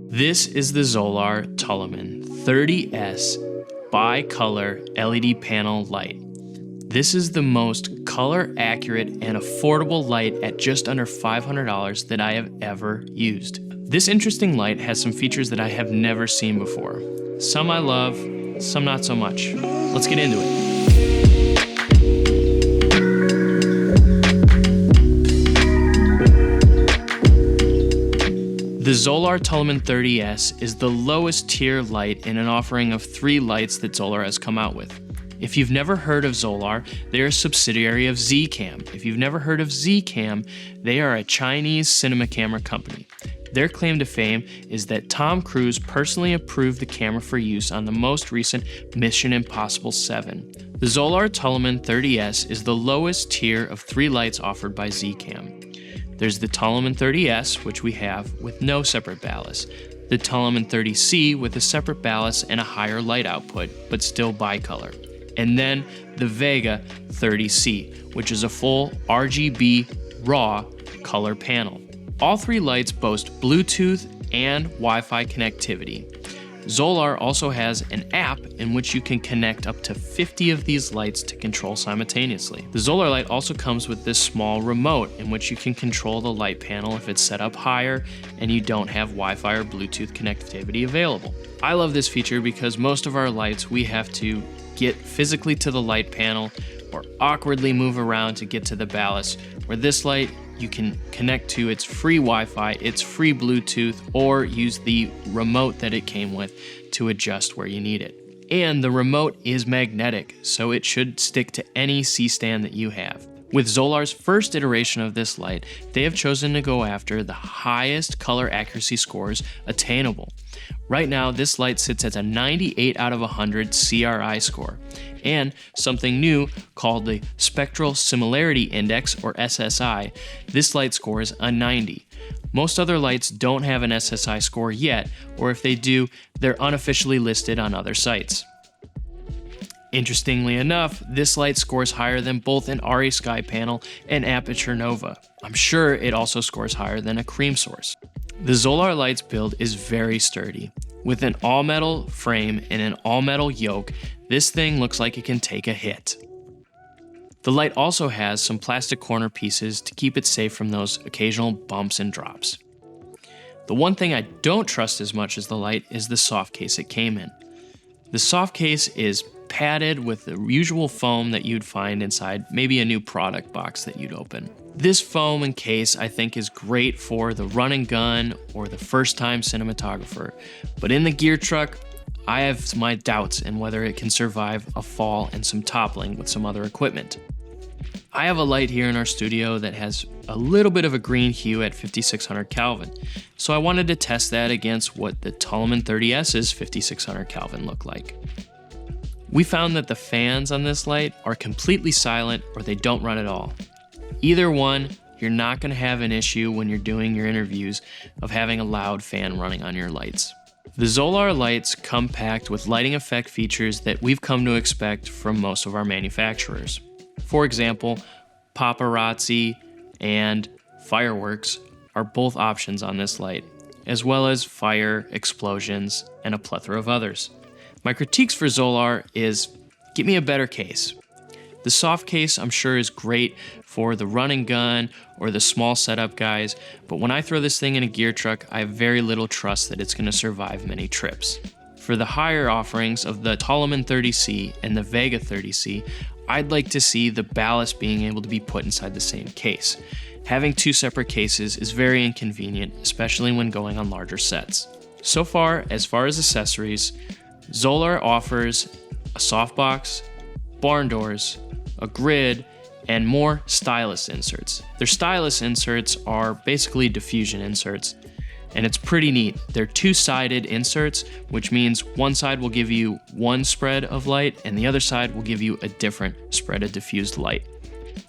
This is the Zolar Toliman 30S bi-color LED panel light. This is the most color accurate and affordable light at just under $500 that I have ever used. This interesting light has some features that I have never seen before. Some I love, some not so much. Let's get into it. The Zolar Toliman 30S is the lowest tier light in an offering of 3 lights that Zolar has come out with. If you've never heard of Zolar, they are a subsidiary of Zcam. If you've never heard of Zcam, they are a Chinese cinema camera company. Their claim to fame is that Tom Cruise personally approved the camera for use on the most recent Mission Impossible 7. The Zolar Toliman 30S is the lowest tier of 3 lights offered by Zcam. There's the Toliman 30S, which we have with no separate ballast, the Toliman 30C with a separate ballast and a higher light output, but still bicolor, and then the Vega 30C, which is a full RGB raw color panel. All 3 lights boast Bluetooth and Wi-Fi connectivity. Zolar also has an app in which you can connect up to 50 of these lights to control simultaneously. The Zolar light also comes with this small remote in which you can control the light panel if it's set up higher and you don't have Wi-Fi or Bluetooth connectivity available. I love this feature because most of our lights we have to get physically to the light panel or awkwardly move around to get to the ballast, where this light you can connect to its free Wi-Fi, its free Bluetooth, or use the remote that it came with to adjust where you need it. And the remote is magnetic, so it should stick to any C-stand that you have. With Zolar's first iteration of this light, they have chosen to go after the highest color accuracy scores attainable. Right now, this light sits at a 98 out of 100 CRI score, and something new called the Spectral Similarity Index, or SSI. This light scores a 90. Most other lights don't have an SSI score yet, or if they do, they're unofficially listed on other sites. Interestingly enough, this light scores higher than both an Arri Sky panel and Aputure Nova. I'm sure it also scores higher than a cream source. The Zolar light's build is very sturdy. With an all-metal frame and an all-metal yoke, this thing looks like it can take a hit. The light also has some plastic corner pieces to keep it safe from those occasional bumps and drops. The one thing I don't trust as much as the light is the soft case it came in. The soft case is padded with the usual foam that you'd find inside maybe a new product box that you'd open. This foam and case I think is great for the run and gun or the first time cinematographer, but in the gear truck, I have my doubts in whether it can survive a fall and some toppling with some other equipment. I have a light here in our studio that has a little bit of a green hue at 5600 Kelvin, so I wanted to test that against what the Toliman 30S's 5600 Kelvin look like. We found that the fans on this light are completely silent or they don't run at all. Either one, you're not going to have an issue when you're doing your interviews of having a loud fan running on your lights. The Zolar lights come packed with lighting effect features that we've come to expect from most of our manufacturers. For example, paparazzi and fireworks are both options on this light, as well as fire, explosions, and a plethora of others. My critiques for Zolar is, get me a better case. The soft case I'm sure is great for the run and gun or the small setup guys, but when I throw this thing in a gear truck, I have very little trust that it's going to survive many trips. For the higher offerings of the Toliman 30C and the Vega 30C, I'd like to see the ballast being able to be put inside the same case. Having 2 separate cases is very inconvenient, especially when going on larger sets. So far as accessories, Zolar offers a softbox, barn doors, a grid, and more stylus inserts. Their stylus inserts are basically diffusion inserts, and it's pretty neat. They're 2-sided inserts, which means one side will give you one spread of light and the other side will give you a different spread of diffused light.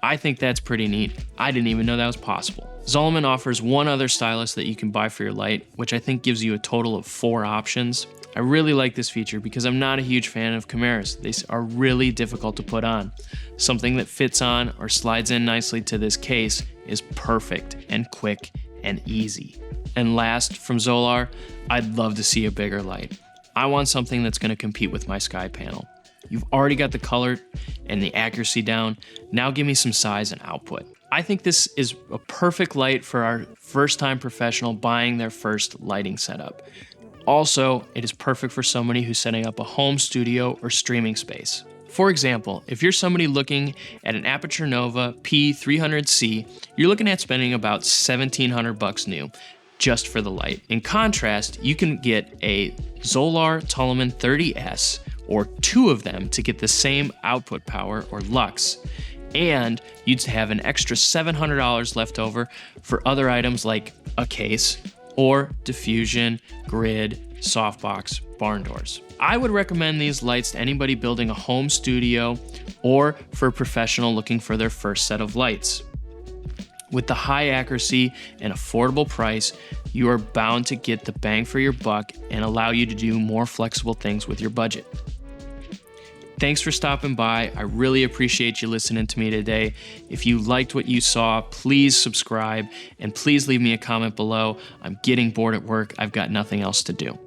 I think that's pretty neat. I didn't even know that was possible. Zolar offers one other stylus that you can buy for your light, which I think gives you a total of 4 options. I really like this feature because I'm not a huge fan of chimeras. They are really difficult to put on. Something that fits on or slides in nicely to this case is perfect and quick and easy. And last, from Zolar, I'd love to see a bigger light. I want something that's going to compete with my sky panel. You've already got the color and the accuracy down. Now give me some size and output. I think this is a perfect light for our first-time professional buying their first lighting setup. Also, it is perfect for somebody who's setting up a home studio or streaming space. For example, if you're somebody looking at an Aputure Nova P300C, you're looking at spending about $1,700 new just for the light. In contrast, you can get a Zolar Toliman 30S or two of them to get the same output power or lux, and you'd have an extra $700 left over for other items like a case or diffusion, grid, softbox, barn doors. I would recommend these lights to anybody building a home studio or for a professional looking for their first set of lights. With the high accuracy and affordable price, you are bound to get the bang for your buck and allow you to do more flexible things with your budget. Thanks for stopping by. I really appreciate you listening to me today. If you liked what you saw, please subscribe and please leave me a comment below. I'm getting bored at work. I've got nothing else to do.